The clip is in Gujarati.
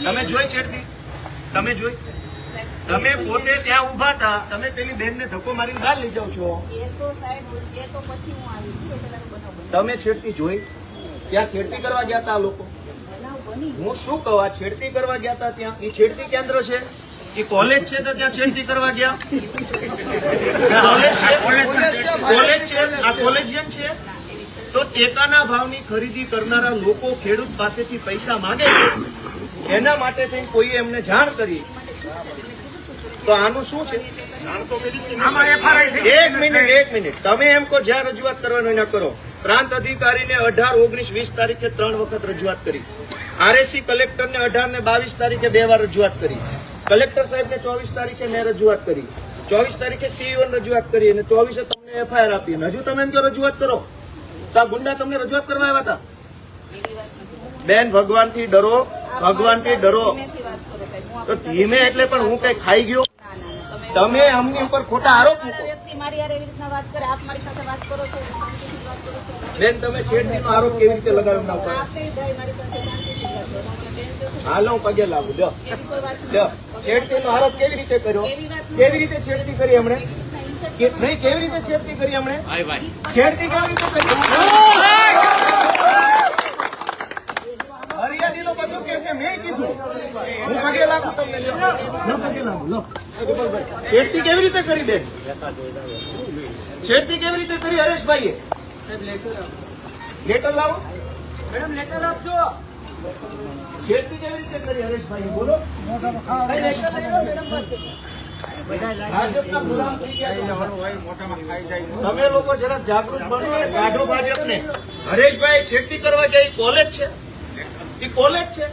તમે જોઈ છેડતી? તમે જોઈ? તમે પોતે ત્યાં ઉભા હતા, તમે પેલી બેન ને ધક્કો મારીને બહાર લઈ જાવ છો. તમે છેડતી જોઈ? ત્યાં છેડતી કરવા ગયા હતા આ લોકો. હું શું કહું, આ છેડતી કરવા ગયા હતા ત્યાં. એ છેડતી કેન્દ્ર છે, એ કોલેજ છે, તો ત્યાં છેડતી કરવા ગયા. કોલેજ છે, આ કોલેજિયમ છે. તો ટેકાના ભાવની ખરીદી કરનારા લોકો ખેડૂત પાસેથી પૈસા માંગે છે, એના માટે થઈને કોઈએ એમને જાણ કરી. તો આનું શું છે? એક મિનિટ તમે એમ કહો જ્યાં રજૂઆત કરવાનું ના કરો. પ્રાંત અધિકારીને 18, 19, 20 તારીખે 3 વખત રજૂઆત કરી. આરએસી કલેક્ટરને 18 ને 22 તારીખે 2 વાર રજૂઆત કરી. કલેક્ટર સાહેબને 24 તારીખે મેં રજૂઆત કરી. 24 તારીખે સીઈઓ ને રજૂઆત કરી અને 24 તમને એફઆઈઆર આપી. હજુ તમે એમ કહો રજૂઆત કરો. તો આ ગુંડા તમને રજૂઆત કરવા આવ્યા હતા? બેન, ભગવાનથી ડરો, ભગવાનથી ડરો. તો ધીમે એટલે પણ હું કઈ ખાઈ ગયો? તમે અમની ઉપર ખોટા આરોપ મૂકો. બેન, તમે છેડતીનો આરોપ કેવી રીતે લગાવ્યો ના ઉપર? હાલ હું પગે લાગુ. છેડતીનો આરોપ કેવી રીતે કર્યો? કેવી રીતે છેડતી કરી એમણે? નહીં, કેવી રીતે છેડતી કરી એમણે? છેડતી કેવી રીતે કરી? હરિયાળી નો બધું કે છે, મેં કીધું. હું પગે લાગુ તમને. પગે લાગુ. લો, છેડતી કેવી રીતે કરી બેન? છેડતી કેવી રીતે કરી હરેશભાઈએ? લેટર લાવો મેડમ, લેટર આપજો. છેડતી કેવી રીતે કરી હરેશભાઈએ? બોલો. ભાજપના ગુલામ થઈ ગયા. તમે લોકો જરા જાગૃત બનો અને કાઢો ભાજપને. હરેશભાઈ છેડતી કરવા ગયા, એ કોલેજ છે, એ કોલેજ છે.